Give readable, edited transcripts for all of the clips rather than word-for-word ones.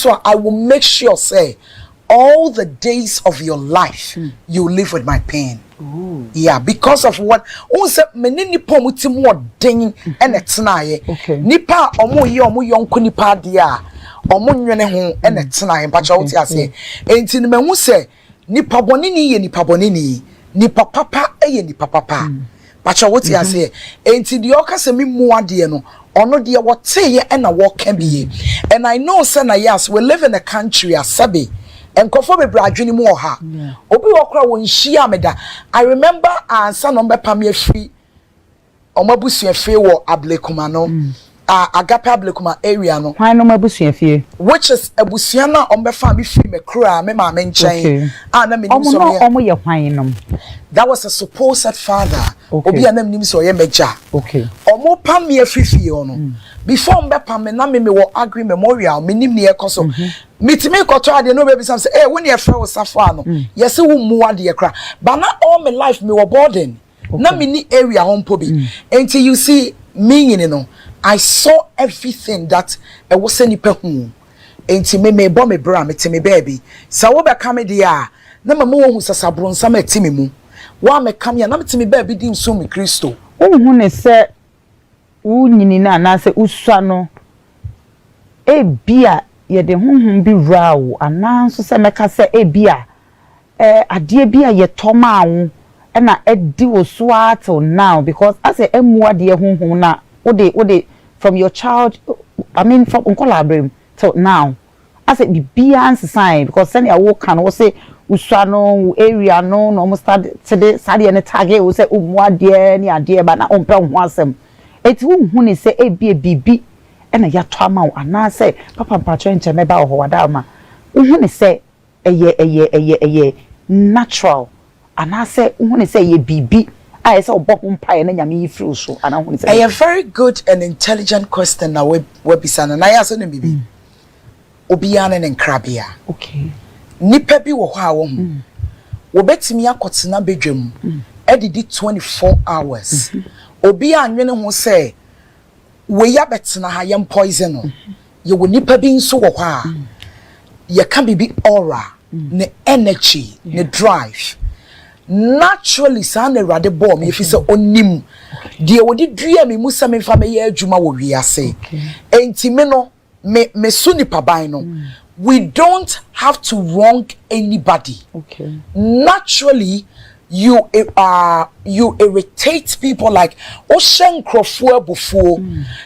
so I will make sure say all the days of your life you live with my pain. Ooh. Yeah, because of what unse meni nipa muti mo den ene tenaye. Nipa omo ye omo yonko nipa de a omo nwene ho ene tenaye mpacha wuti ase. Enti ne mahu se nipa boni ni ye nipa boni ni nipa papa ye nipa papa. Pacha wuti ase. Enti de okase me mu ade no ono de wote ye ena wo can be. And I know say na yes we live in a country asabe. And confirm a bradwini mo ha. Obi wakra won hia meda. I remember ansa no be pam ye free. Omabusu free wo Ablekuma no. Agape Ablekuma area no. Why no mabusu free? Which is abusia na ombe fam be free me kra me ma me nchen. Na me nim so me. Omo ye hwan nom. That was a supposed father. Obi anam nim so ye meja. Okay. Omo pam me free ono. Before ombe pam me na me wo agree memorial me nim ne ekoso. Mitime koto ade no baby sam say eh when you friend safowaah no yes wo mu ade kra but na all my life me were burden na me ni area hompo bi until you see me you know I saw everything that e was nipa hu until me bo me bra me timi baby sa wo be come dia na mama wo hu sasabro nsam atimi mu wa me come ya na me timi baby di nso me Kristo hu ne se wo nyini na se usua no e bia ye de honhom bi rawo ananso se meka se ebia ade bia ye toma wo na edi wo so till now because as a emu ade honhom na ode from your child I mean from uncolabrim till now as a bia answer because send ya wo kan wo say usua no area no almost start today sade ne target wo say umu ade ni ade ba na ompe ho asem eti wo hu ne se ebia bibi ena ya twama ana say papa mpacho nche meba ho wada ma uhu ne say eye natural ana say uhu ne say ye bibi I say oboko mpa na nyame yifru so ana uhu ne say a very good and intelligent question na we bisana na ya so ne bibi obiane ne nkrabia okay nipa bi wo ho a wo hu wo betimi akotena bedwam edidi 24 hours obi anwene ho say we ya betena ha yem poison ye wo nipa bi nso wo kwa ye can be aura ne energy ne drive naturally san erade bomb if is onim de wodi dua me musa me fa me ye adwuma wo wiase enti me no me so nipa ban no we don't have to wrong anybody naturally you irritate people like Ocean Crofua before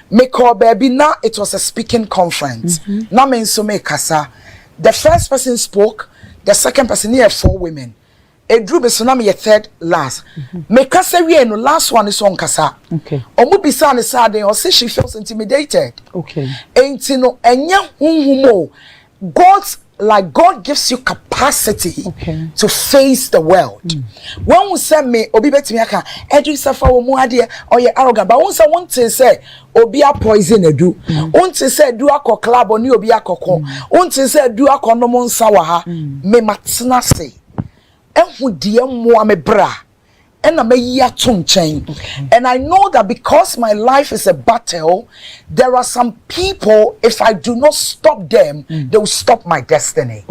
make call baby now it was a speaking conference na men so make kasa the first person spoke the second person here 4 women a drew be so na me third last make kasa we no last one is on kasa omo bisa ne sade or say she feels intimidated enti no enya hunhumo God gives you capacity to face the world. When we say me obi betimi aka edu safa wo mu ade or ye arrogant but once want to say obi a poison edu want to say do akọ club oni obi akọkọ want to say do akọ no mo nsa wa ha me matena se ehun die mo me bra and and I know that because my life is a battle, there are some people, if I do not stop them, they will stop my destiny.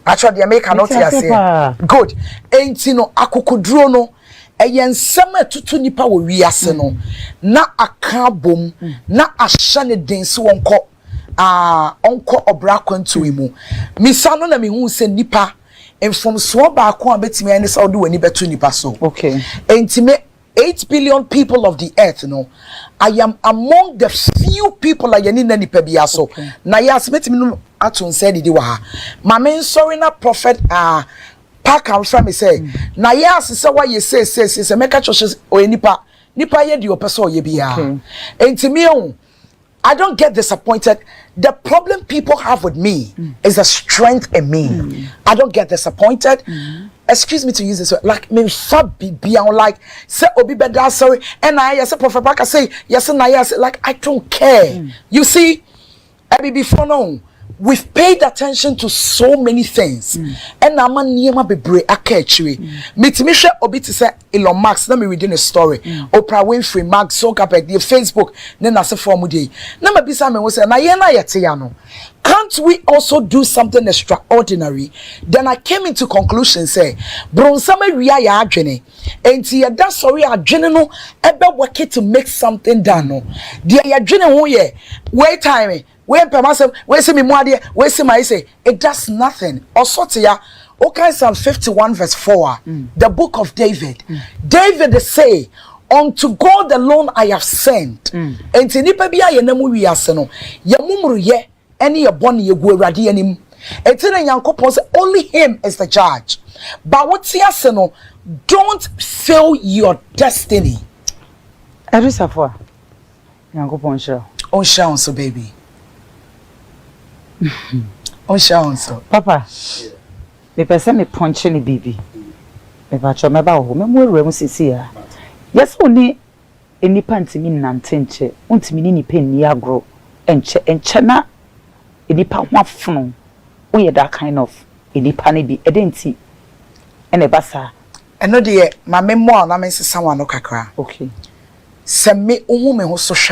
Actually, they cannot say good. Ain't you know akukudro no eyen sema tutu nipa wo wiase no na akabom na ahane den so onko obra kwantu emu misano na me hu se nipa and from so back on betimi any so do any betu nipa so intimate 8 billion people of the earth no I am among the few people like any nipa bia so na yas betimi no atun said di wa ha ma men sorry na prophet pack am from me say na yas say why you say make a church o nipa ye di opeso ye bia intimi I don't get disappointed. The problem people have with me is the strength in me. I don't get disappointed. Excuse me to use this word. Like me be like say obi beda sorry and I yes prophet back say yes and I yes like I don't care. You see, before now we've paid attention to so many things. And I'm a niema bebre akechwe. Mitimisha obi to say Elon Musk, let me read in a story. Oprah Winfrey, Mark Zuckerberg, the Facebook, then I say for mudi. Na me bisa me wo say na ye na yete ya no. can't we also do something extraordinary? Then I came into conclusion say bronsama ria ya adwene enti ya da sorry adwene no ebe work to make something done no dia ya adwene ho ye wait time when permasem we see me mo ade we see my say it does nothing osote ya okay Psalm 51 verse 4 the book of David David say unto God alone I have sent enti nipa bia ye namu wi ase no ye mumru ye any a bonny you go ready anim. It's in a yankopon say only him is the judge. But what's no? Don't fail your destiny. Every safowaah. Yankopon show. On show so baby. On show so. Papa. Me person me punch ni baby. Me ba cho me ba ho me mo rem sisi ya. Yes oni enipa ntimi nantenche. Untimi ni nipa ni agro. Enche na enipa ho afono we that kind of enipa ne bi edenti ene basa eno de ma me mo na me sesa wa no kakra okay se me ohu me ho so hwa